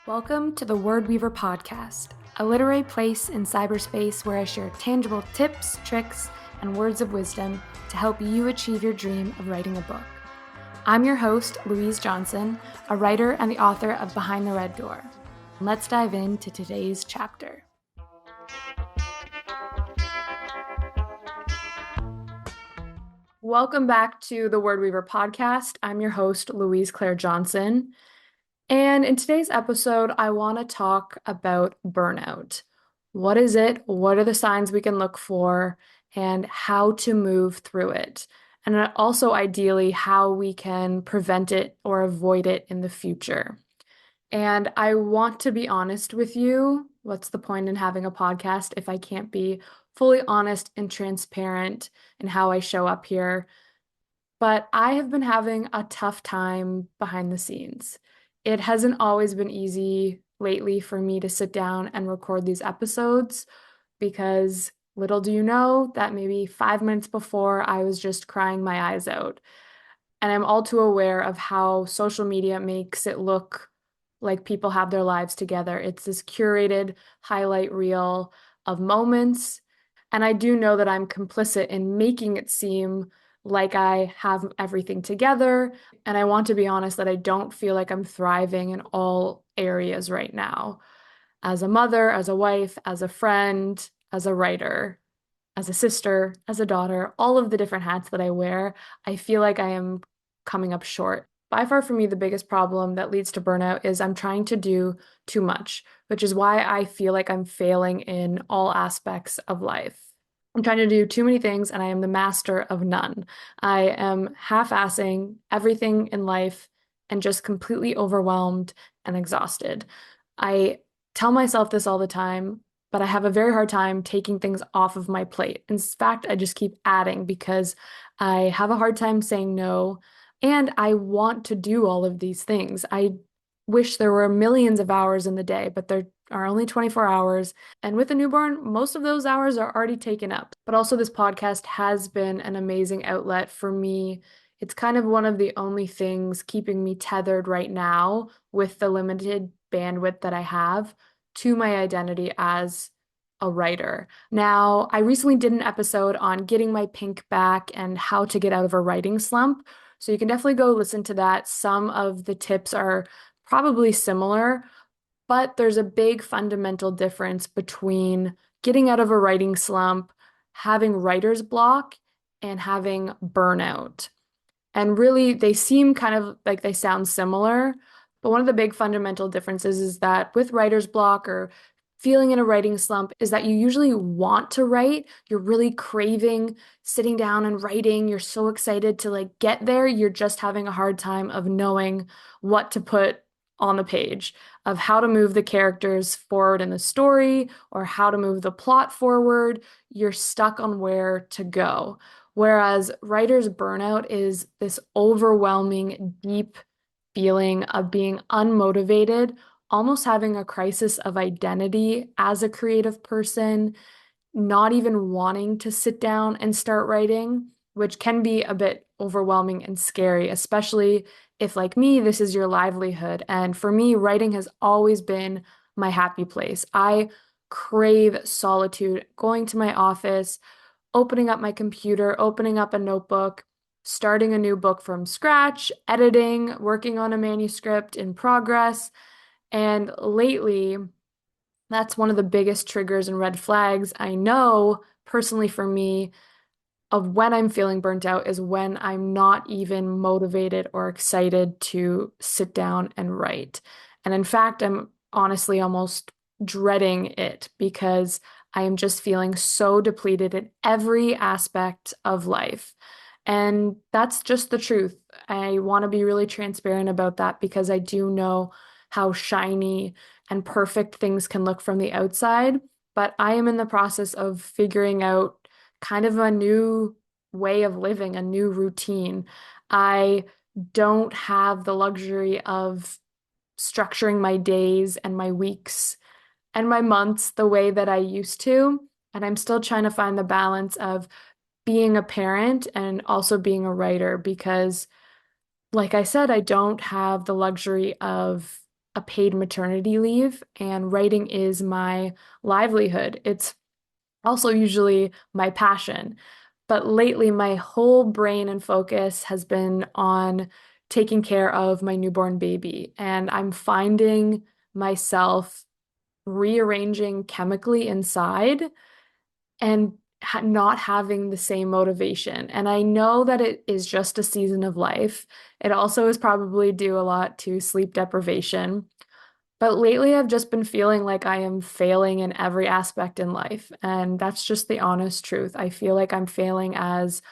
Welcome to the Word Weaver podcast, a literary place in cyberspace where I share tangible tips, tricks, and words of wisdom to help you achieve your dream of writing a book. I'm your host, Louise Johnson, a writer and the author of Behind the Red Door. Let's dive into today's chapter. Welcome back to the Word Weaver podcast. I'm your host, Louise Claire Johnson. And in today's episode, I want to talk about burnout. What is it? What are the signs we can look for? And how to move through it? And also, ideally, how we can prevent it or avoid it in the future. And I want to be honest with you. What's the point in having a podcast if I can't be fully honest and transparent in how I show up here? But I have been having a tough time behind the scenes. It hasn't always been easy lately for me to sit down and record these episodes because little do you know that maybe 5 minutes before I was just crying my eyes out. And I'm all too aware of how social media makes it look like people have their lives together. It's this curated highlight reel of moments. And I do know that I'm complicit in making it seem like I have everything together. And I want to be honest that I don't feel like I'm thriving in all areas right now. As a mother, as a wife, as a friend, as a writer, as a sister, as a daughter, all of the different hats that I wear, I feel like I am coming up short. By far for me, the biggest problem that leads to burnout is I'm trying to do too much, which is why I feel like I'm failing in all aspects of life. I'm trying to do too many things and I am the master of none. I am half-assing everything in life and just completely overwhelmed and exhausted. I tell myself this all the time, but I have a very hard time taking things off of my plate. In fact, I just keep adding because I have a hard time saying no, and I want to do all of these things. I wish there were millions of hours in the day, but there are only 24 hours. And with a newborn, most of those hours are already taken up. But also this podcast has been an amazing outlet for me. It's kind of one of the only things keeping me tethered right now with the limited bandwidth that I have to my identity as a writer. Now, I recently did an episode on getting my pink back and how to get out of a writing slump. So you can definitely go listen to that. Some of the tips are probably similar, but there's a big fundamental difference between getting out of a writing slump, having writer's block, and having burnout. And really, they seem kind of like they sound similar, but one of the big fundamental differences is that with writer's block or feeling in a writing slump is that you usually want to write. You're really craving sitting down and writing. You're so excited to get there. You're just having a hard time of knowing what to put on the page, of how to move the characters forward in the story or how to move the plot forward. You're stuck on where to go. Whereas writer's burnout is this overwhelming, deep feeling of being unmotivated, almost having a crisis of identity as a creative person, not even wanting to sit down and start writing, which can be a bit overwhelming and scary, especially if, like me, this is your livelihood. And for me, writing has always been my happy place. I crave solitude, going to my office, opening up my computer, opening up a notebook, starting a new book from scratch, editing, working on a manuscript in progress. And lately, that's one of the biggest triggers and red flags I know personally for me of when I'm feeling burnt out is when I'm not even motivated or excited to sit down and write. And in fact, I'm honestly almost dreading it because I am just feeling so depleted in every aspect of life. And that's just the truth. I want to be really transparent about that because I do know how shiny and perfect things can look from the outside. But I am in the process of figuring out kind of a new way of living, a new routine. I don't have the luxury of structuring my days and my weeks and my months the way that I used to. And I'm still trying to find the balance of being a parent and also being a writer because Like I said, I don't have the luxury of a paid maternity leave, and writing is my livelihood. It's also usually my passion. But lately, my whole brain and focus has been on taking care of my newborn baby. And I'm finding myself rearranging chemically inside and not having the same motivation. And I know that it is just a season of life. It also is probably due a lot to sleep deprivation. But lately, I've just been feeling like I am failing in every aspect in life. And that's just the honest truth. I feel like I'm failing as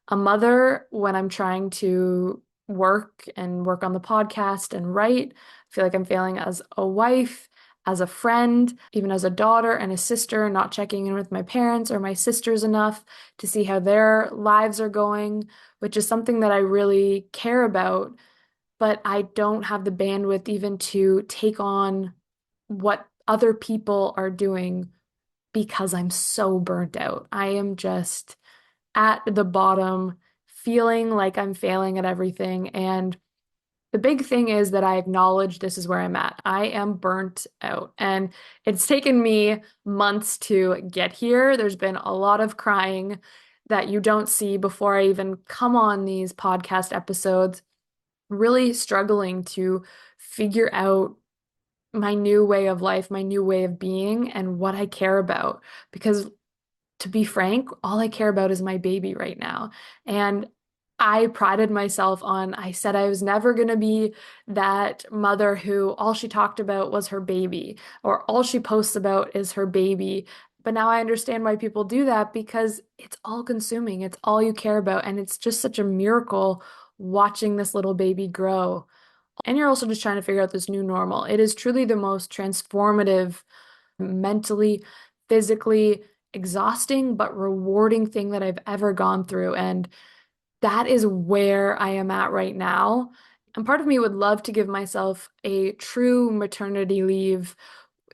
a mother when I'm trying to work on the podcast and write. I feel like I'm failing as a wife, as a friend, even as a daughter and a sister, not checking in with my parents or my sisters enough to see how their lives are going, which is something that I really care about, but I don't have the bandwidth even to take on what other people are doing because I'm so burnt out. I am just at the bottom, feeling like I'm failing at everything. And the big thing is that I acknowledge this is where I'm at. I am burnt out. And it's taken me months to get here. There's been a lot of crying that you don't see before I even come on these podcast episodes, really struggling to figure out my new way of life, my new way of being, and what I care about. Because to be frank, all I care about is my baby right now. And I prided myself on, I said I was never going to be that mother who all she talked about was her baby or all she posts about is her baby. But now I understand why people do that because it's all consuming. It's all you care about. And it's just such a miracle watching this little baby grow. And you're also just trying to figure out this new normal. It is truly the most transformative, mentally, physically exhausting, but rewarding thing that I've ever gone through. And that is where I am at right now. And part of me would love to give myself a true maternity leave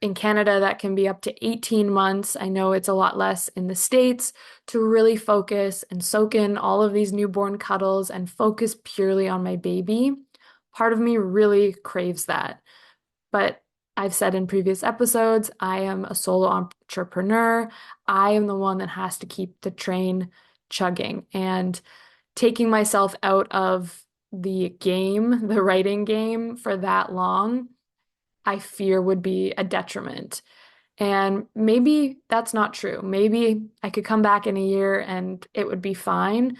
in Canada that can be up to 18 months. I know it's a lot less in the States to really focus and soak in all of these newborn cuddles and focus purely on my baby. Part of me really craves that. But I've said in previous episodes, I am a solo entrepreneur. I am the one that has to keep the train chugging. And taking myself out of the game, the writing game, for that long, I fear would be a detriment. And maybe that's not true. Maybe I could come back in a year and it would be fine.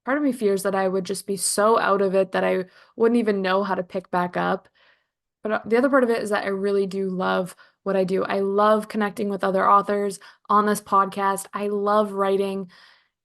Part of me fears that I would just be so out of it that I wouldn't even know how to pick back up. But the other part of it is that I really do love what I do. I love connecting with other authors on this podcast. I love writing.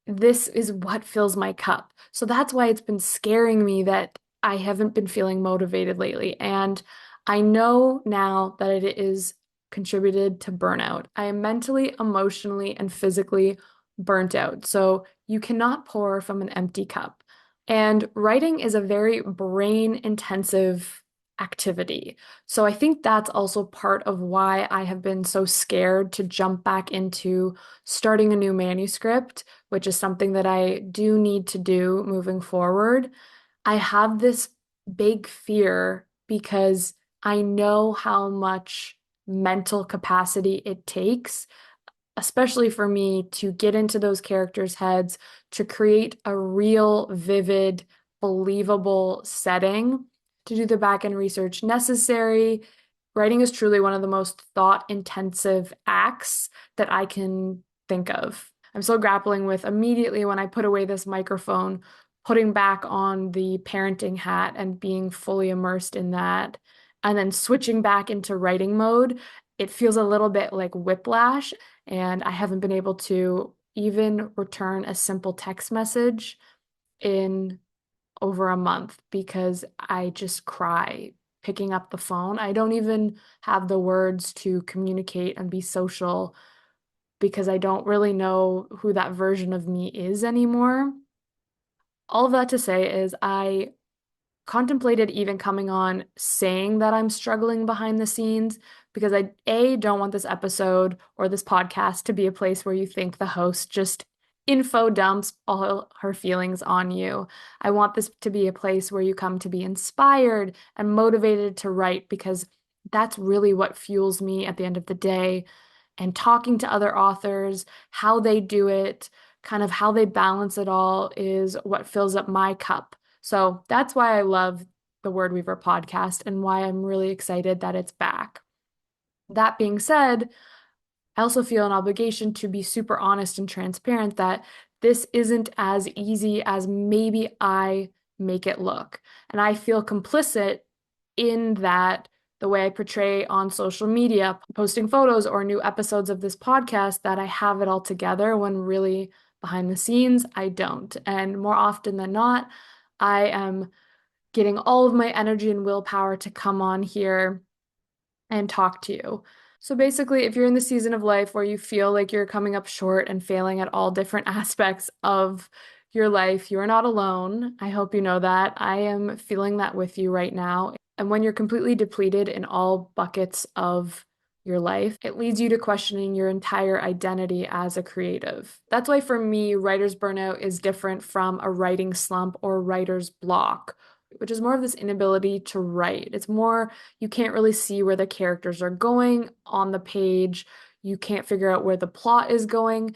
This is what fills my cup. So that's why it's been scaring me that I haven't been feeling motivated lately. And I know now that it is contributed to burnout. I am mentally, emotionally, and physically burnt out. So you cannot pour from an empty cup. And writing is a very brain intensive activity. So I think that's also part of why I have been so scared to jump back into starting a new manuscript, which is something that I do need to do moving forward. I have this big fear because I know how much mental capacity it takes, especially for me to get into those characters' heads, to create a real, vivid, believable setting, to do the back end research necessary. Writing is truly one of the most thought-intensive acts that I can think of. I'm still grappling with immediately when I put away this microphone, putting back on the parenting hat and being fully immersed in that, and then switching back into writing mode. It feels a little bit like whiplash, and I haven't been able to even return a simple text message in over a month because I just cry picking up the phone. I don't even have the words to communicate and be social because I don't really know who that version of me is anymore. All of that to say is I contemplated even coming on saying that I'm struggling behind the scenes because I, A, don't want this episode or this podcast to be a place where you think the host just info dumps all her feelings on you. I want this to be a place where you come to be inspired and motivated to write because that's really what fuels me at the end of the day. And talking to other authors, how they do it, kind of how they balance it all is what fills up my cup. So that's why I love the Word Weaver podcast and why I'm really excited that it's back. That being said, I also feel an obligation to be super honest and transparent that this isn't as easy as maybe I make it look. And I feel complicit in that the way I portray on social media, posting photos or new episodes of this podcast, that I have it all together when really behind the scenes, I don't. And more often than not, I am getting all of my energy and willpower to come on here and talk to you. So basically, if you're in the season of life where you feel like you're coming up short and failing at all different aspects of your life, you are not alone. I hope you know that. I am feeling that with you right now. And when you're completely depleted in all buckets of your life, it leads you to questioning your entire identity as a creative. That's why for me, writer's burnout is different from a writing slump or writer's block, which is more of this inability to write. It's more you can't really see where the characters are going on the page. You can't figure out where the plot is going.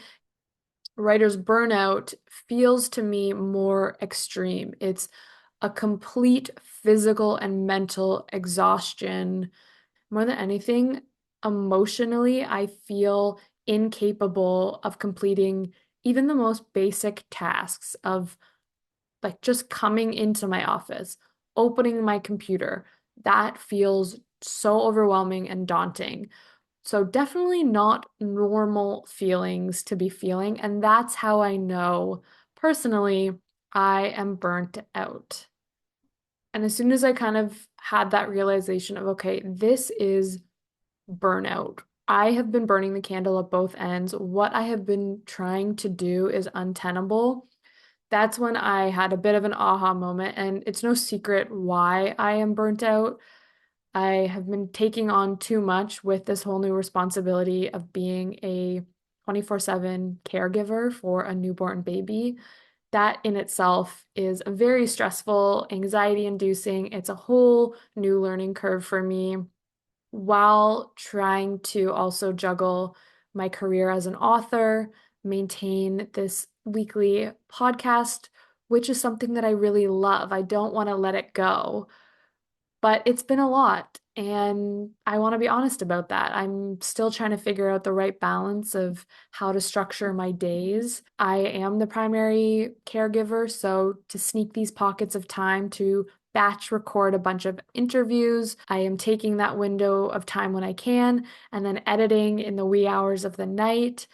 Writer's burnout feels to me more extreme. It's a complete physical and mental exhaustion. More than anything, emotionally, I feel incapable of completing even the most basic tasks of like just coming into my office, opening my computer. That feels so overwhelming and daunting. So definitely not normal feelings to be feeling. And that's how I know personally I am burnt out. And as soon as I kind of had that realization of, okay, this is burnout. I have been burning the candle at both ends. What I have been trying to do is untenable. That's when I had a bit of an aha moment, and it's no secret why I am burnt out. I have been taking on too much with this whole new responsibility of being a 24/7 caregiver for a newborn baby. That in itself is a very stressful, anxiety inducing. It's a whole new learning curve for me while trying to also juggle my career as an author, maintain this weekly podcast, which is something that I really love. I don't want to let it go, but it's been a lot. And I want to be honest about that. I'm still trying to figure out the right balance of how to structure my days. I am the primary caregiver, so to sneak these pockets of time to batch record a bunch of interviews, I am taking that window of time when I can and then editing in the wee hours of the night.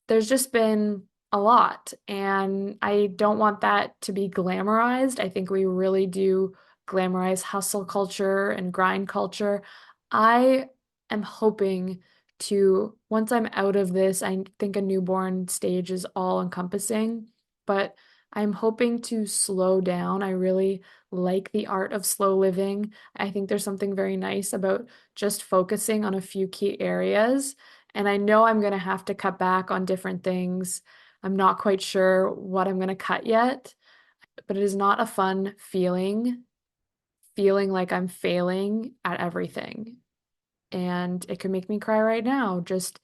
There's just been a lot, and I don't want that to be glamorized. I think we really do glamorize hustle culture and grind culture. I am hoping to, once I'm out of this, I think a newborn stage is all encompassing, but I'm hoping to slow down. I really like the art of slow living. I think there's something very nice about just focusing on a few key areas. And I know I'm going to have to cut back on different things. I'm not quite sure what I'm going to cut yet, but it is not a fun feeling like I'm failing at everything. And it could make me cry right now, just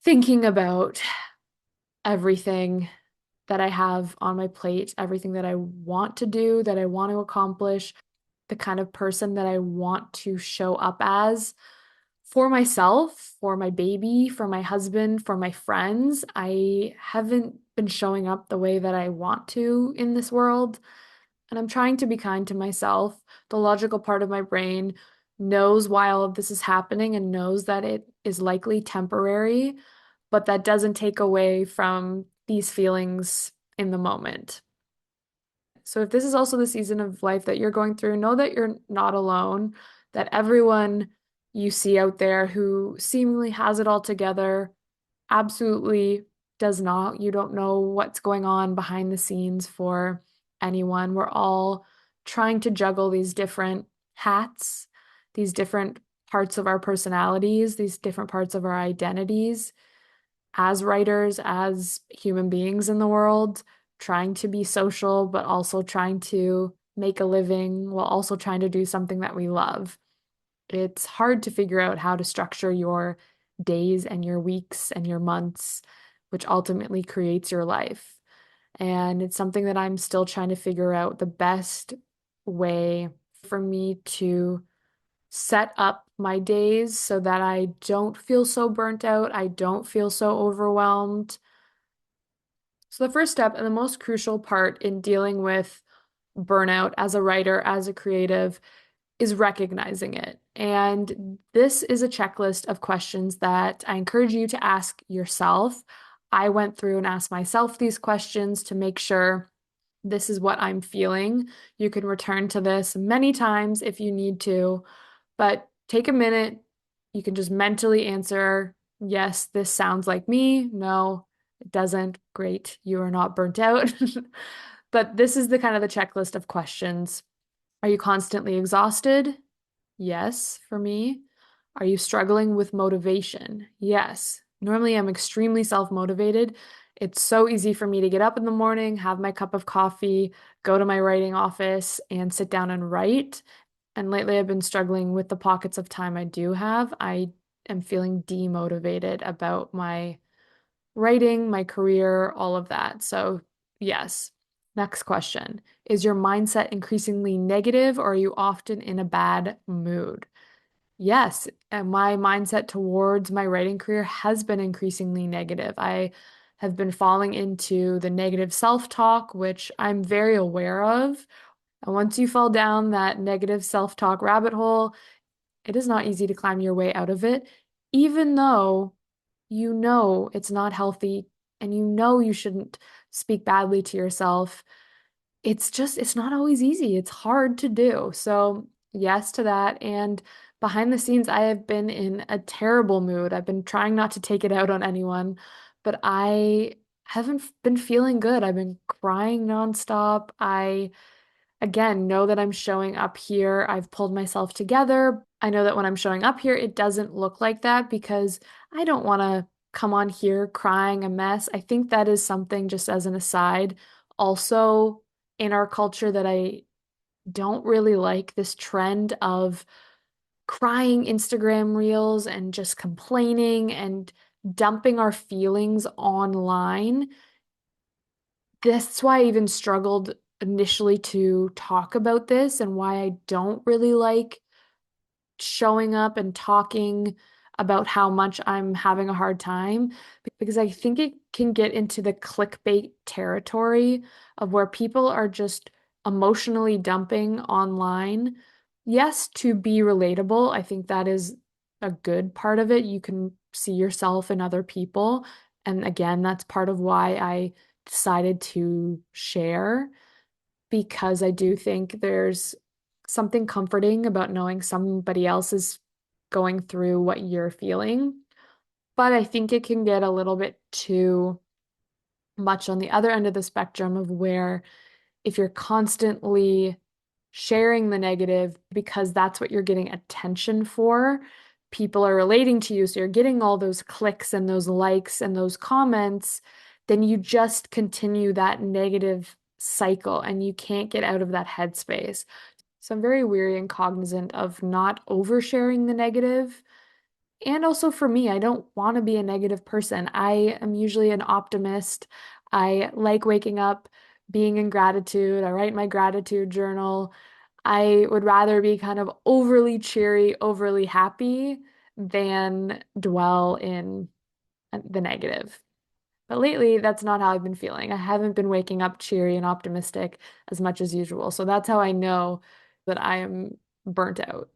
thinking about everything that I have on my plate, everything that I want to do, that I want to accomplish, the kind of person that I want to show up as for myself, for my baby, for my husband, for my friends. I haven't been showing up the way that I want to in this world. And I'm trying to be kind to myself. The logical part of my brain knows why all of this is happening and knows that it is likely temporary, but that doesn't take away from these feelings in the moment. So if this is also the season of life that you're going through, know that you're not alone, that everyone you see out there who seemingly has it all together absolutely does not. You don't know what's going on behind the scenes for anyone. We're all trying to juggle these different hats, these different parts of our personalities, these different parts of our identities. as writers, as human beings in the world, trying to be social, but also trying to make a living while also trying to do something that we love. It's hard to figure out how to structure your days and your weeks and your months, which ultimately creates your life. And it's something that I'm still trying to figure out the best way for me to set up my days so that I don't feel so burnt out, I don't feel so overwhelmed. So, the first step and the most crucial part in dealing with burnout as a writer, as a creative, is recognizing it. And this is a checklist of questions that I encourage you to ask yourself. I went through and asked myself these questions to make sure this is what I'm feeling. You can return to this many times if you need to, but take a minute. You can just mentally answer, yes, this sounds like me. No, it doesn't. Great. You are not burnt out. But this is the kind of the checklist of questions. Are you constantly exhausted? Yes, for me. Are you struggling with motivation? Yes. Normally, I'm extremely self-motivated. It's so easy for me to get up in the morning, have my cup of coffee, go to my writing office, and sit down and write. And lately, I've been struggling with the pockets of time I do have. I am feeling demotivated about my writing, my career, all of that. So, yes. Next question. Is your mindset increasingly negative or are you often in a bad mood? Yes, and my mindset towards my writing career has been increasingly negative. I have been falling into the negative self-talk, which I'm very aware of. And once you fall down that negative self-talk rabbit hole, it is not easy to climb your way out of it, even though you know it's not healthy and you know you shouldn't speak badly to yourself. It's not always easy. It's hard to do. So, yes to that. And behind the scenes, I have been in a terrible mood. I've been trying not to take it out on anyone, but I haven't been feeling good. I've been crying nonstop. I again, know that I'm showing up here. I've pulled myself together. I know that when I'm showing up here, it doesn't look like that because I don't want to come on here crying a mess. I think that is something, just as an aside, also in our culture that I don't really like this trend of crying Instagram reels and just complaining and dumping our feelings online. That's why I even struggled initially to talk about this and why I don't really like showing up and talking about how much I'm having a hard time because I think it can get into the clickbait territory of where people are just emotionally dumping online. Yes, to be relatable, I think that is a good part of it. You can see yourself in other people. And again, that's part of why I decided to share because I do think there's something comforting about knowing somebody else is going through what you're feeling. But I think it can get a little bit too much on the other end of the spectrum of where if you're constantly sharing the negative because that's what you're getting attention for, people are relating to you, so you're getting all those clicks and those likes and those comments, then you just continue that negative cycle and you can't get out of that headspace. So I'm very weary and cognizant of not oversharing the negative. And also for me, I don't want to be a negative person. I am usually an optimist. I like waking up, being in gratitude. I write my gratitude journal. I would rather be kind of overly cheery, overly happy than dwell in the negative. But lately, that's not how I've been feeling. I haven't been waking up cheery and optimistic as much as usual. So that's how I know that I am burnt out.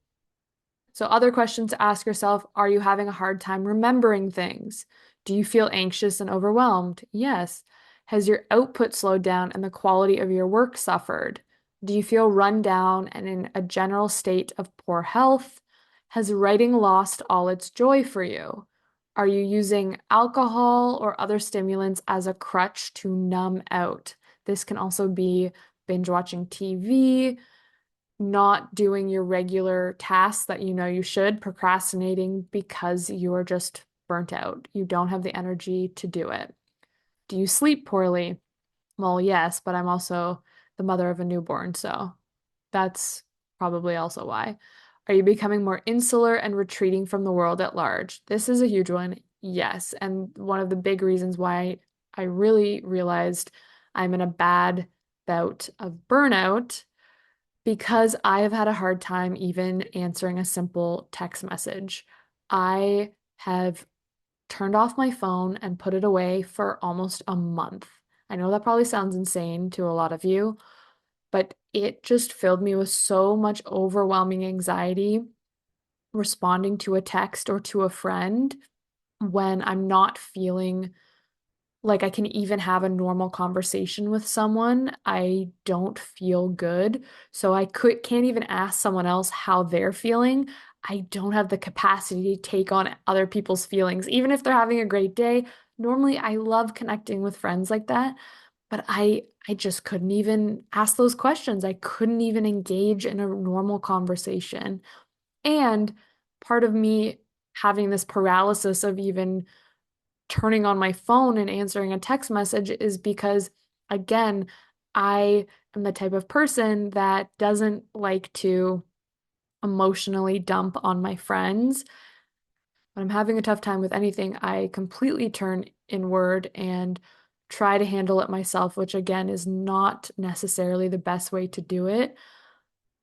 So, other questions to ask yourself, are you having a hard time remembering things? Do you feel anxious and overwhelmed? Yes. Has your output slowed down and the quality of your work suffered? Do you feel run down and in a general state of poor health? Has writing lost all its joy for you? Are you using alcohol or other stimulants as a crutch to numb out? This can also be binge watching TV, not doing your regular tasks that you know you should, procrastinating because you are just burnt out. You don't have the energy to do it. Do you sleep poorly? Well, yes, but I'm also the mother of a newborn, so that's probably also why. Are you becoming more insular and retreating from the world at large? This is a huge one. Yes. And one of the big reasons why I really realized I'm in a bad bout of burnout because I have had a hard time even answering a simple text message. I have turned off my phone and put it away for almost a month. I know that probably sounds insane to a lot of you, but it just filled me with so much overwhelming anxiety responding to a text or to a friend when I'm not feeling like I can even have a normal conversation with someone. I don't feel good. So can't even ask someone else how they're feeling. I don't have the capacity to take on other people's feelings, even if they're having a great day. Normally, I love connecting with friends like that, but I just couldn't even ask those questions. I couldn't even engage in a normal conversation. And part of me having this paralysis of even turning on my phone and answering a text message is because, again, I am the type of person that doesn't like to emotionally dump on my friends. When I'm having a tough time with anything, I completely turn inward and try to handle it myself, which again is not necessarily the best way to do it.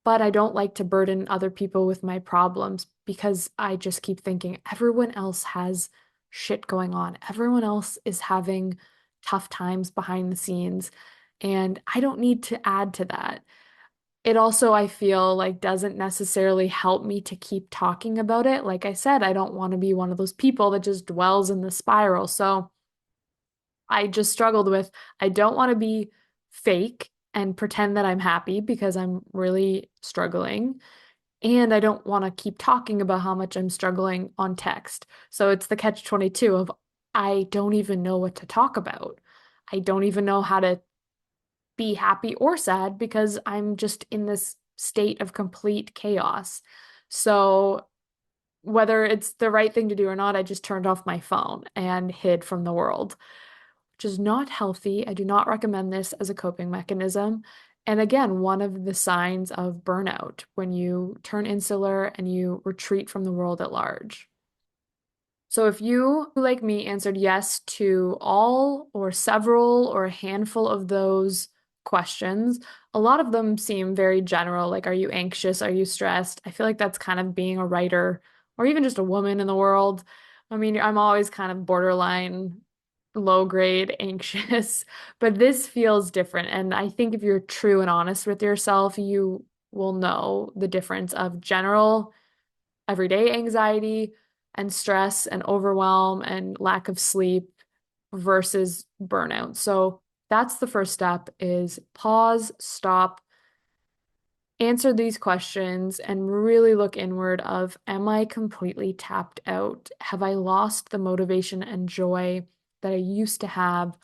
But I don't like to burden other people with my problems because I just keep thinking everyone else has shit going on. Everyone else is having tough times behind the scenes, and I don't need to add to that. It also, I feel like, doesn't necessarily help me to keep talking about it. Like I said, I don't want to be one of those people that just dwells in the spiral. So I just struggled with, I don't want to be fake and pretend that I'm happy because I'm really struggling. And I don't want to keep talking about how much I'm struggling on text. So it's the catch-22 of I don't even know what to talk about. I don't even know how to be happy or sad because I'm just in this state of complete chaos. So whether it's the right thing to do or not, I just turned off my phone and hid from the world, which is not healthy. I do not recommend this as a coping mechanism. And again, one of the signs of burnout when you turn insular and you retreat from the world at large. So if you, like me, answered yes to all or several or a handful of those questions, a lot of them seem very general, like are you anxious? Are you stressed? I feel like that's kind of being a writer or even just a woman in the world. I mean, I'm always kind of borderline low grade anxious, but this feels different. And I think if you're true and honest with yourself, you will know the difference of general everyday anxiety and stress and overwhelm and lack of sleep versus burnout. So that's the first step is pause, stop, answer these questions and really look inward of am I completely tapped out? Have I lost the motivation and joy that I used to have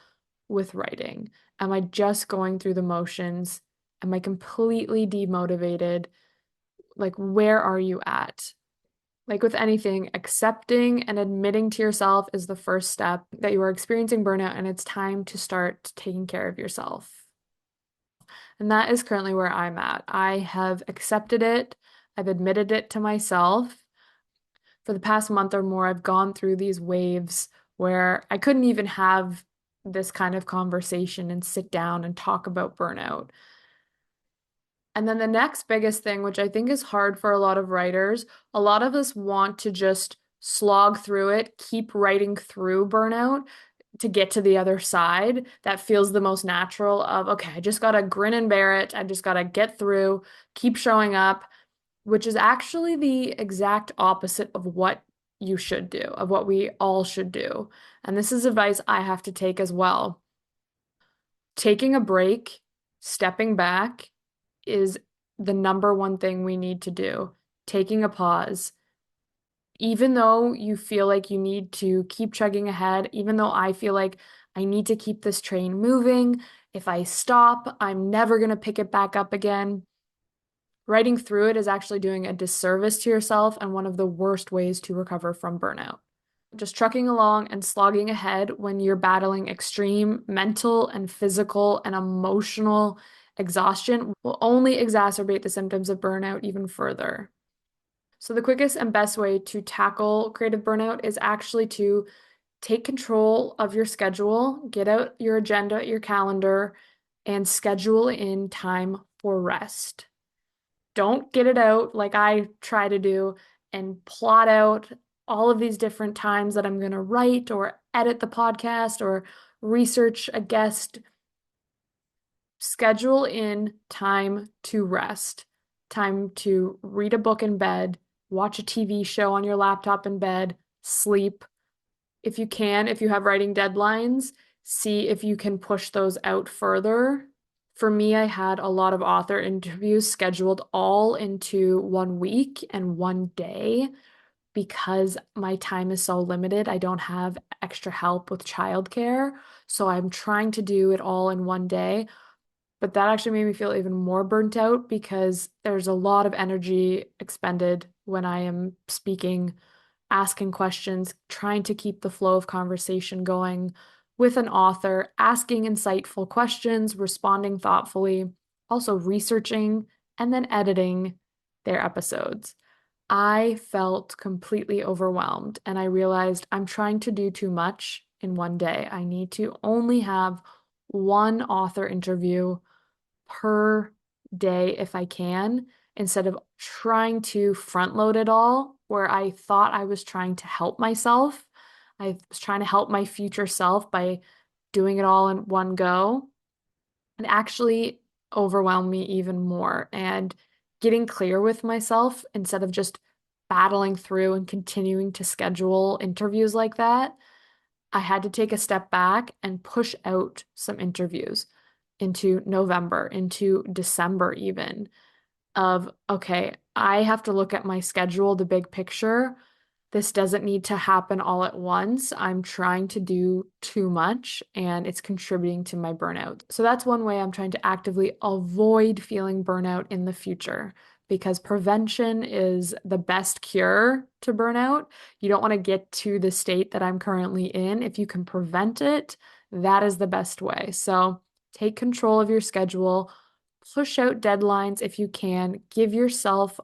with writing? Am I just going through the motions? Am I completely demotivated? Like, where are you at? Like with anything, accepting and admitting to yourself is the first step that you are experiencing burnout and it's time to start taking care of yourself. And that is currently where I'm at. I have accepted it, I've admitted it to myself. For the past month or more, I've gone through these waves where I couldn't even have this kind of conversation and sit down and talk about burnout. And then the next biggest thing, which I think is hard for a lot of writers, a lot of us want to just slog through it, keep writing through burnout to get to the other side. That feels the most natural of, okay, I just gotta grin and bear it. I just gotta get through, keep showing up, which is actually the exact opposite of what you should do, of what we all should do. And this is advice I have to take as well. Taking a break, stepping back, is the number one thing we need to do. Taking a pause. Even though you feel like you need to keep chugging ahead, even though I feel like I need to keep this train moving, if I stop, I'm never going to pick it back up again. Writing through it is actually doing a disservice to yourself and one of the worst ways to recover from burnout. Just trucking along and slogging ahead when you're battling extreme mental and physical and emotional exhaustion will only exacerbate the symptoms of burnout even further. So, the quickest and best way to tackle creative burnout is actually to take control of your schedule, get out your agenda, your calendar, and schedule in time for rest. Don't get it out like I try to do and plot out all of these different times that I'm going to write or edit the podcast or research a guest. Schedule in time to rest, time to read a book in bed, watch a TV show on your laptop in bed, sleep. If you can, if you have writing deadlines, see if you can push those out further. For me, I had a lot of author interviews scheduled all into 1 week and 1 day because my time is so limited. I don't have extra help with childcare. So I'm trying to do it all in 1 day. But that actually made me feel even more burnt out because there's a lot of energy expended when I am speaking, asking questions, trying to keep the flow of conversation going with an author, asking insightful questions, responding thoughtfully, also researching and then editing their episodes. I felt completely overwhelmed and I realized I'm trying to do too much in 1 day. I need to only have one author interview per day if I can, instead of trying to front load it all, where I thought I was trying to help myself. I was trying to help my future self by doing it all in one go and actually overwhelm me even more. And getting clear with myself instead of just battling through and continuing to schedule interviews like that, I had to take a step back and push out some interviews into November, into December, even of, okay, I have to look at my schedule, the big picture. This doesn't need to happen all at once. I'm trying to do too much and it's contributing to my burnout. So that's one way I'm trying to actively avoid feeling burnout in the future because prevention is the best cure to burnout. You don't want to get to the state that I'm currently in. If you can prevent it, that is the best way. So take control of your schedule, push out deadlines if you can, give yourself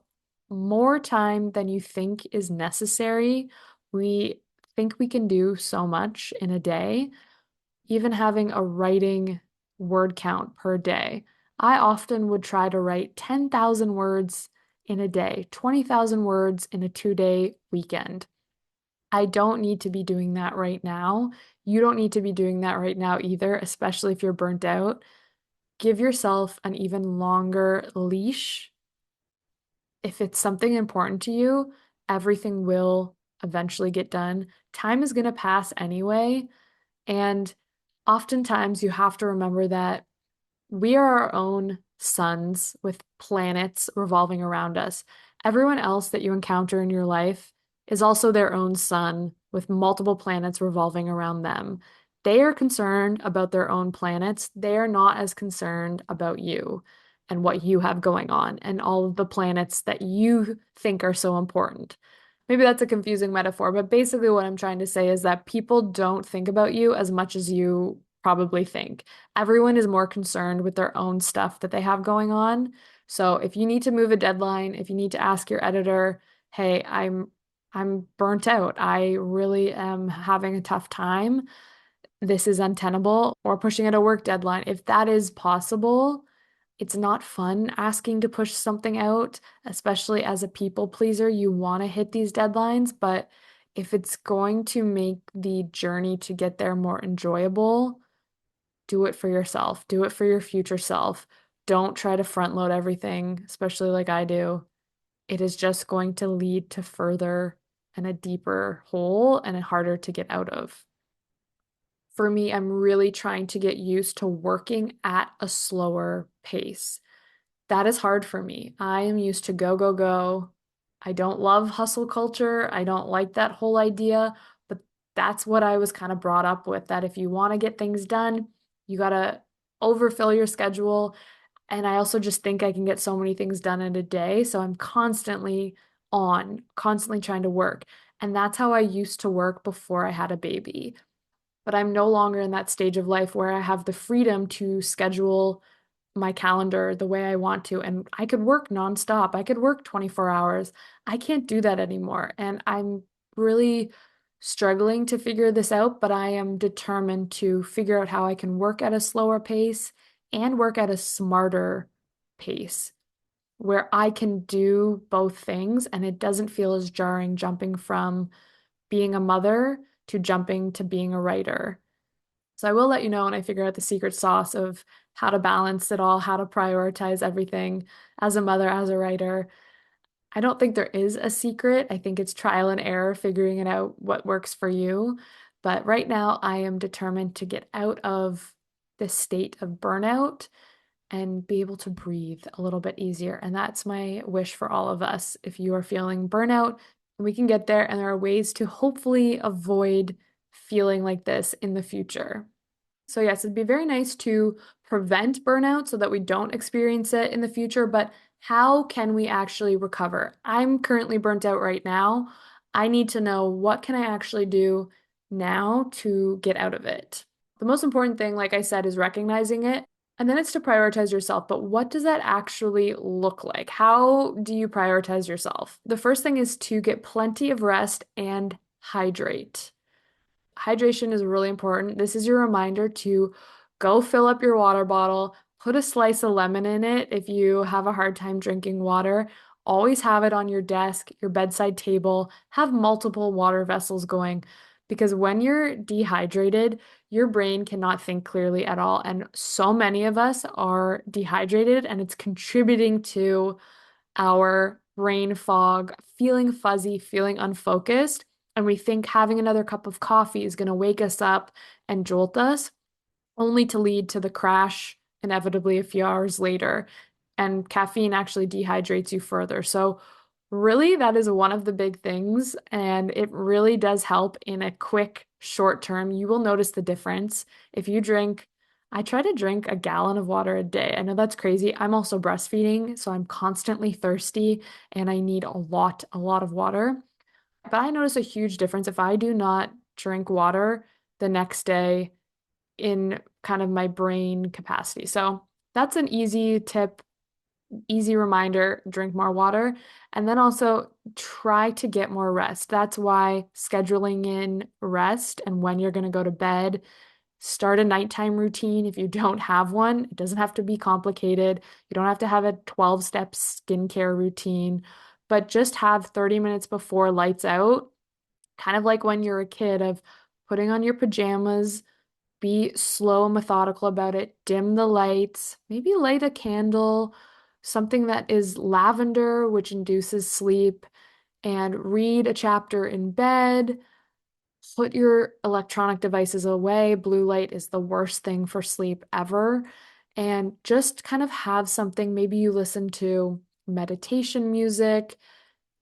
more time than you think is necessary. We think we can do so much in a day, even having a writing word count per day. I often would try to write 10,000 words in a day, 20,000 words in a 2 day weekend. I don't need to be doing that right now. You don't need to be doing that right now either, especially if you're burnt out. Give yourself an even longer leash. If it's something important to you, everything will eventually get done. Time is going to pass anyway. And oftentimes you have to remember that we are our own suns with planets revolving around us. Everyone else that you encounter in your life is also their own sun with multiple planets revolving around them. They are concerned about their own planets. They are not as concerned about you and what you have going on and all of the planets that you think are so important. Maybe that's a confusing metaphor, but basically what I'm trying to say is that people don't think about you as much as you probably think. Everyone is more concerned with their own stuff that they have going on. So if you need to move a deadline, if you need to ask your editor, "Hey, I'm burnt out. I really am having a tough time. This is untenable," or pushing at a work deadline. If that is possible, it's not fun asking to push something out, especially as a people pleaser. You want to hit these deadlines, but if it's going to make the journey to get there more enjoyable, do it for yourself. Do it for your future self. Don't try to front load everything, especially like I do. It is just going to lead to further and a deeper hole and a harder to get out of. For me, I'm really trying to get used to working at a slower pace. That is hard for me. I am used to go, go, go. I don't love hustle culture. I don't like that whole idea, but that's what I was kind of brought up with, that if you want to get things done, you got to overfill your schedule. And I also just think I can get so many things done in a day. So I'm constantly on, constantly trying to work. And that's how I used to work before I had a baby. But I'm no longer in that stage of life where I have the freedom to schedule my calendar the way I want to. And I could work nonstop. I could work 24 hours. I can't do that anymore. And I'm really struggling to figure this out, but I am determined to figure out how I can work at a slower pace and work at a smarter pace where I can do both things and it doesn't feel as jarring jumping from being a mother to jumping to being a writer. So I will let you know when I figure out the secret sauce of how to balance it all, how to prioritize everything as a mother, as a writer. I don't think there is a secret. I think it's trial and error, figuring it out what works for you. But right now, I am determined to get out of this state of burnout and be able to breathe a little bit easier. And that's my wish for all of us. If you are feeling burnout, we can get there, and there are ways to hopefully avoid feeling like this in the future. So, yes, it'd be very nice to prevent burnout so that we don't experience it in the future, but how can we actually recover? I'm currently burnt out right now. I need to know what can I actually do now to get out of it. The most important thing, like I said, is recognizing it. And then it's to prioritize yourself. But what does that actually look like? How do you prioritize yourself? The first thing is to get plenty of rest and hydrate. Hydration is really important. This is your reminder to go fill up your water bottle, put a slice of lemon in it if you have a hard time drinking water. Always have it on your desk, your bedside table, have multiple water vessels going because when you're dehydrated, your brain cannot think clearly at all. And so many of us are dehydrated, and it's contributing to our brain fog, feeling fuzzy, feeling unfocused, and we think having another cup of coffee is going to wake us up and jolt us, only to lead to the crash inevitably a few hours later. And caffeine actually dehydrates you further. So, really, that is one of the big things. And it really does help in a quick, short term. You will notice the difference. If you drink, I try to drink a gallon of water a day. I know that's crazy. I'm also breastfeeding, so I'm constantly thirsty and I need a lot of water. But I notice a huge difference if I do not drink water the next day in kind of my brain capacity. So that's an easy tip, easy reminder, drink more water. And then also try to get more rest. That's why scheduling in rest and when you're going to go to bed, start a nighttime routine if you don't have one. It doesn't have to be complicated. You don't have to have a 12-step skincare routine, but just have 30 minutes before lights out, kind of like when you're a kid, of putting on your pajamas, be slow and methodical about it, dim the lights, maybe light a candle, something that is lavender, which induces sleep, and read a chapter in bed. Put your electronic devices away. Blue light is the worst thing for sleep ever. And just kind of have something, maybe you listen to meditation music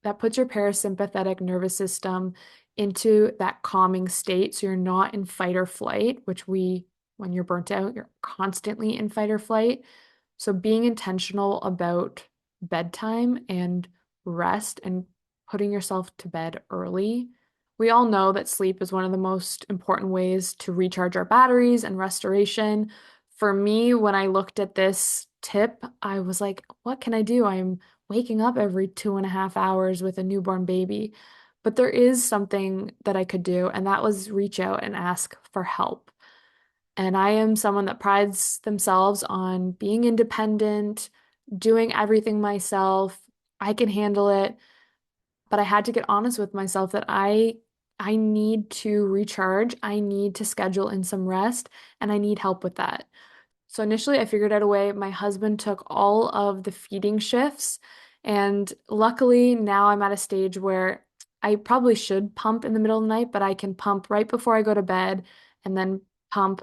that puts your parasympathetic nervous system into that calming state. So you're not in fight or flight, which when you're burnt out, you're constantly in fight or flight. So being intentional about bedtime and rest and putting yourself to bed early. We all know that sleep is one of the most important ways to recharge our batteries and restoration. For me, when I looked at this tip, I was like, what can I do? I'm waking up every 2.5 hours with a newborn baby. But there is something that I could do, and that was reach out and ask for help. And I am someone that prides themselves on being independent, doing everything myself. I can handle it. But I had to get honest with myself that I need to recharge. I need to schedule in some rest, and I need help with that. So initially, I figured out a way. My husband took all of the feeding shifts, and luckily now I'm at a stage where I probably should pump in the middle of the night, but I can pump right before I go to bed and then pump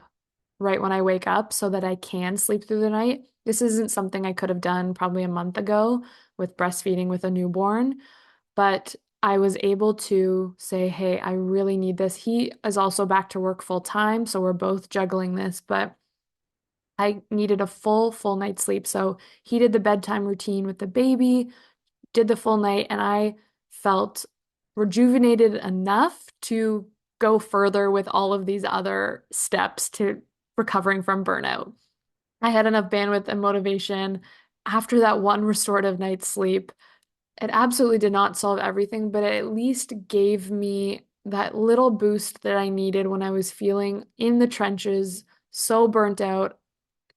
right when I wake up so that I can sleep through the night. This isn't something I could have done probably a month ago with breastfeeding with a newborn, but I was able to say, hey, I really need this. He is also back to work full time, so we're both juggling this, but I needed a full night's sleep. So he did the bedtime routine with the baby, did the full night, and I felt rejuvenated enough to go further with all of these other steps to recovering from burnout. I had enough bandwidth and motivation after that one restorative night's sleep. It absolutely did not solve everything, but it at least gave me that little boost that I needed when I was feeling in the trenches, so burnt out,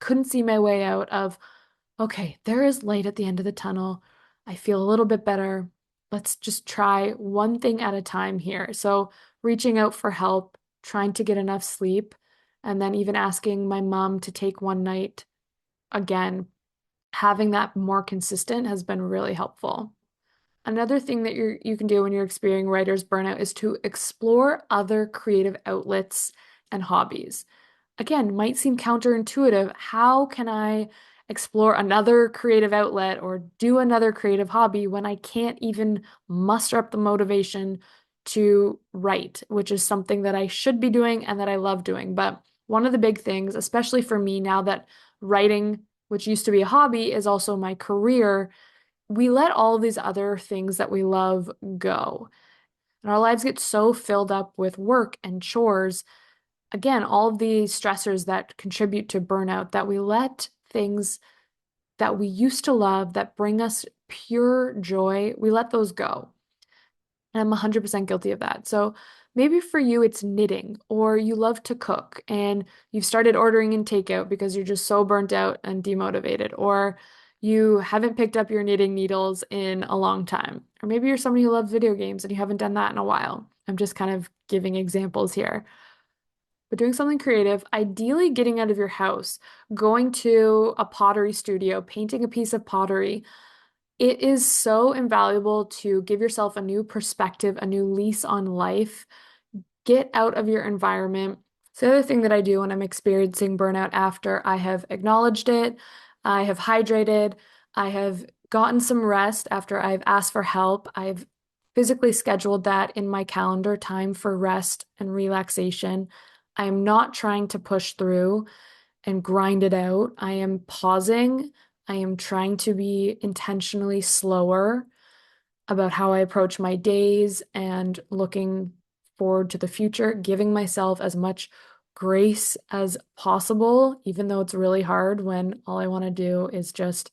couldn't see my way out of, okay, there is light at the end of the tunnel. I feel a little bit better. Let's just try one thing at a time here. So, reaching out for help, trying to get enough sleep, and then even asking my mom to take one night again, having that more consistent has been really helpful. Another thing that you can do when you're experiencing writer's burnout is to explore other creative outlets and hobbies. Again, might seem counterintuitive. How can I explore another creative outlet or do another creative hobby when I can't even muster up the motivation to write, which is something that I should be doing and that I love doing. But one of the big things, especially for me now that writing, which used to be a hobby, is also my career, we let all of these other things that we love go. And our lives get so filled up with work and chores, again, all of the stressors that contribute to burnout, that we let things that we used to love that bring us pure joy, we let those go. And I'm 100% guilty of that. So maybe for you, it's knitting, or you love to cook and you've started ordering in takeout because you're just so burnt out and demotivated, or you haven't picked up your knitting needles in a long time. Or maybe you're somebody who loves video games and you haven't done that in a while. I'm just kind of giving examples here. But doing something creative, ideally getting out of your house, going to a pottery studio, painting a piece of pottery, it is so invaluable to give yourself a new perspective, a new lease on life. Get out of your environment. So the other thing that I do when I'm experiencing burnout after I have acknowledged it, I have hydrated, I have gotten some rest after I've asked for help, I've physically scheduled that in my calendar, time for rest and relaxation. I am not trying to push through and grind it out. I am pausing. I am trying to be intentionally slower about how I approach my days and looking forward to the future, giving myself as much grace as possible, even though it's really hard when all I want to do is just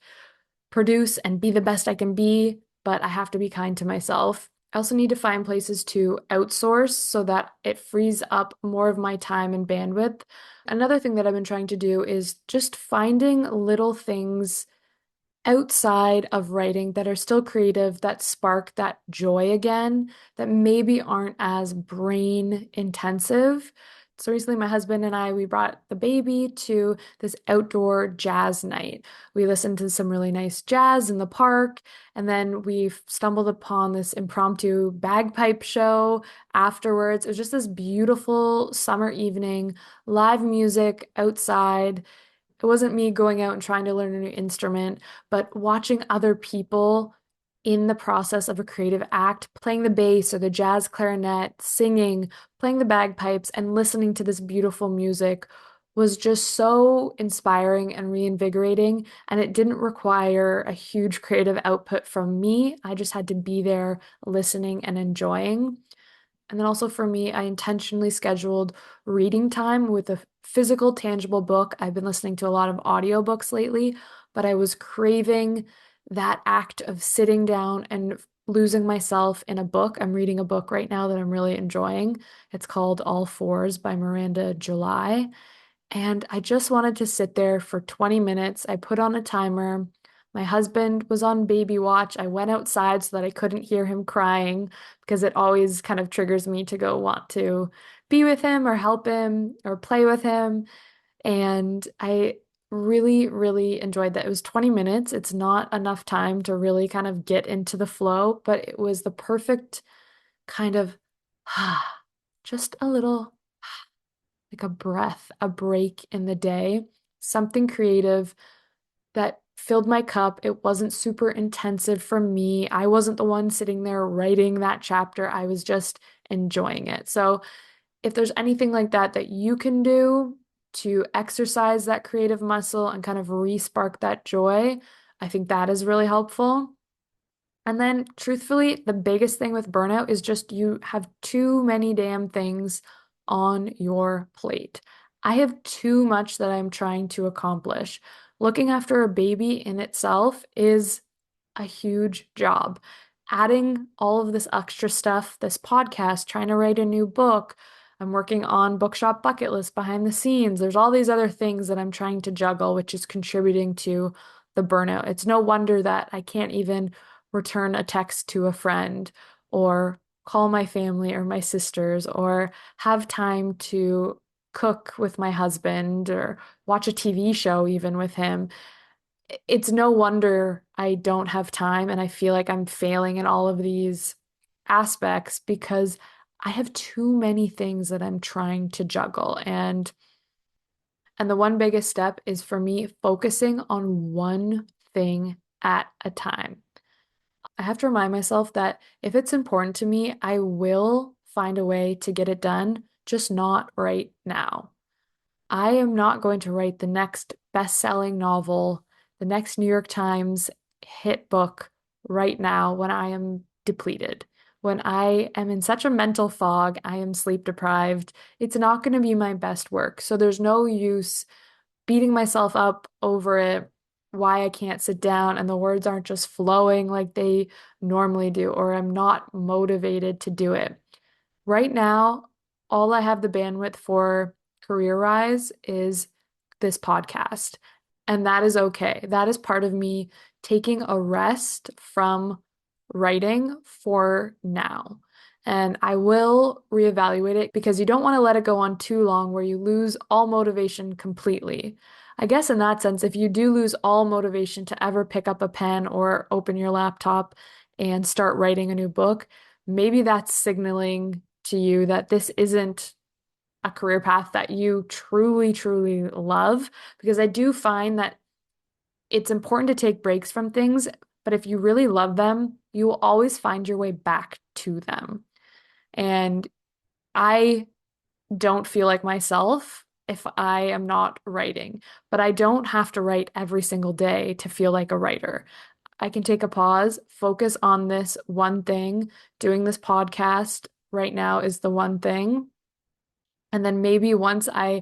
produce and be the best I can be, but I have to be kind to myself. I also need to find places to outsource so that it frees up more of my time and bandwidth. Another thing that I've been trying to do is just finding little things outside of writing that are still creative, that spark that joy again, that maybe aren't as brain intensive. So recently, my husband and I, we brought the baby to this outdoor jazz night. We listened to some really nice jazz in the park, and then we stumbled upon this impromptu bagpipe show afterwards. It was just this beautiful summer evening, live music outside. It wasn't me going out and trying to learn a new instrument, but watching other people in the process of a creative act, playing the bass or the jazz clarinet, singing, playing the bagpipes, and listening to this beautiful music was just so inspiring and reinvigorating. And it didn't require a huge creative output from me. I just had to be there listening and enjoying. And then also for me, I intentionally scheduled reading time with a physical, tangible book. I've been listening to a lot of audiobooks lately, but I was craving that act of sitting down and losing myself in a book. I'm reading a book right now that I'm really enjoying. It's called All Fours by Miranda July. And I just wanted to sit there for 20 minutes. I put on a timer. My husband was on baby watch. I went outside so that I couldn't hear him crying because it always kind of triggers me to go want to be with him or help him or play with him. And I really, really enjoyed that. It was 20 minutes. It's not enough time to really kind of get into the flow, but it was the perfect kind of just a little like a breath, a break in the day, something creative that filled my cup. It wasn't super intensive for me. I wasn't the one sitting there writing that chapter. I was just enjoying it. So, if there's anything like that that you can do to exercise that creative muscle and kind of re-spark that joy, I think that is really helpful. And then, truthfully, the biggest thing with burnout is just you have too many damn things on your plate. I have too much that I'm trying to accomplish. Looking after a baby in itself is a huge job. Adding all of this extra stuff, this podcast, trying to write a new book. I'm working on bookshop bucket list behind the scenes. There's all these other things that I'm trying to juggle, which is contributing to the burnout. It's no wonder that I can't even return a text to a friend or call my family or my sisters or have time to cook with my husband or watch a TV show even with him. It's no wonder I don't have time and I feel like I'm failing in all of these aspects because I have too many things that I'm trying to juggle. And the one biggest step is for me focusing on one thing at a time. I have to remind myself that if it's important to me, I will find a way to get it done, just not right now. I am not going to write the next best-selling novel, the next New York Times hit book right now when I am depleted. When I am in such a mental fog, I am sleep deprived. It's not going to be my best work. So there's no use beating myself up over it, why I can't sit down and the words aren't just flowing like they normally do, or I'm not motivated to do it. Right now, all I have the bandwidth for career-wise is this podcast. And that is okay. That is part of me taking a rest from writing for now. And I will reevaluate it because you don't want to let it go on too long where you lose all motivation completely. I guess in that sense, if you do lose all motivation to ever pick up a pen or open your laptop and start writing a new book, maybe that's signaling to you that this isn't a career path that you truly, truly love. Because I do find that it's important to take breaks from things, but if you really love them, you will always find your way back to them. And I don't feel like myself if I am not writing, but I don't have to write every single day to feel like a writer. I can take a pause, focus on this one thing. Doing this podcast right now is the one thing. And then maybe once I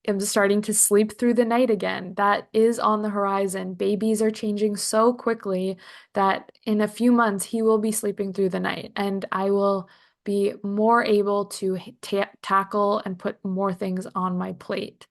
am starting to sleep through the night again, that is on the horizon. Babies are changing so quickly that in a few months he will be sleeping through the night and I will be more able to tackle and put more things on my plate.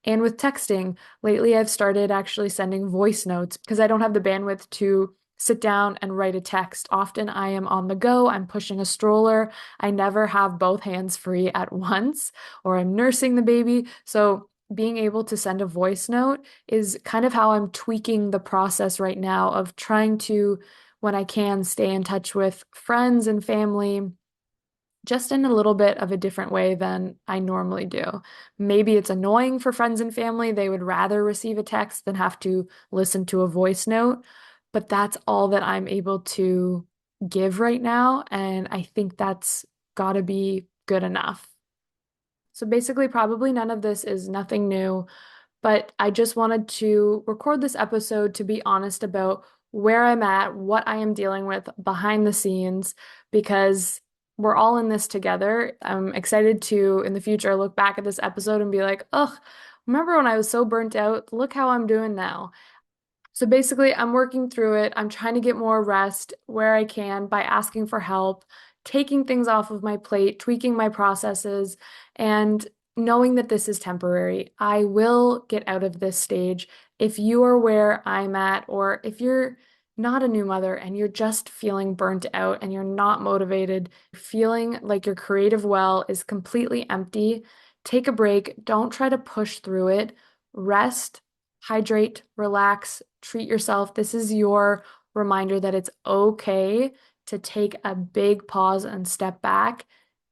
And with texting, lately I've started actually sending voice notes because I don't have the bandwidth to sit down and write a text. Often I am on the go, I'm pushing a stroller. I never have both hands free at once, or I'm nursing the baby. So being able to send a voice note is kind of how I'm tweaking the process right now of trying to, when I can, stay in touch with friends and family just in a little bit of a different way than I normally do. Maybe it's annoying for friends and family. They would rather receive a text than have to listen to a voice note, but that's all that I'm able to give right now. And I think that's got to be good enough. So basically, probably none of this is nothing new, but I just wanted to record this episode to be honest about where I'm at, what I am dealing with behind the scenes, because we're all in this together. I'm excited to, in the future, look back at this episode and be like, ugh, remember when I was so burnt out? Look how I'm doing now. So basically, I'm working through it. I'm trying to get more rest where I can by asking for help, taking things off of my plate, tweaking my processes, and knowing that this is temporary. I will get out of this stage. If you are where I'm at, or if you're not a new mother and you're just feeling burnt out and you're not motivated, feeling like your creative well is completely empty, take a break. Don't try to push through it. Rest, hydrate, relax, treat yourself. This is your reminder that it's okay to take a big pause and step back.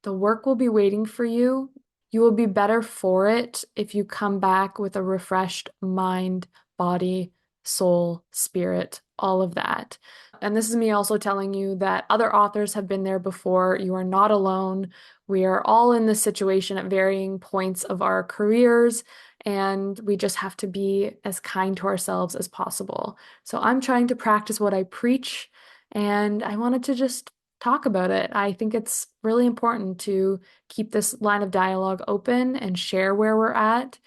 The work will be waiting for you. You will be better for it if you come back with a refreshed mind, body, soul, spirit, all of that. And this is me also telling you that other authors have been there before. You are not alone. We are all in this situation at varying points of our careers, and we just have to be as kind to ourselves as possible. So I'm trying to practice what I preach and I wanted to just talk about it. I think it's really important to keep this line of dialogue open and share where we're at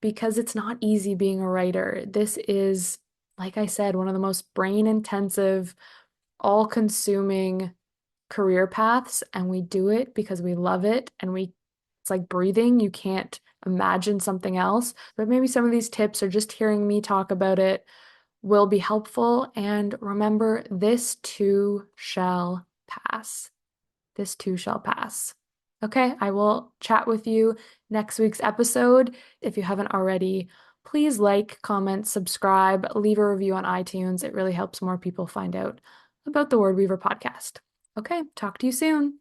because it's not easy being a writer. This is, like I said, one of the most brain intensive, all-consuming career paths, and we do it because we love it and it's like breathing. You can't imagine something else. But maybe some of these tips or just hearing me talk about it will be helpful. And remember, this too shall pass. This too shall pass. Okay, I will chat with you next week's episode. If you haven't already, please like, comment, subscribe, leave a review on iTunes. It really helps more people find out about the Word Weaver podcast. Okay, talk to you soon.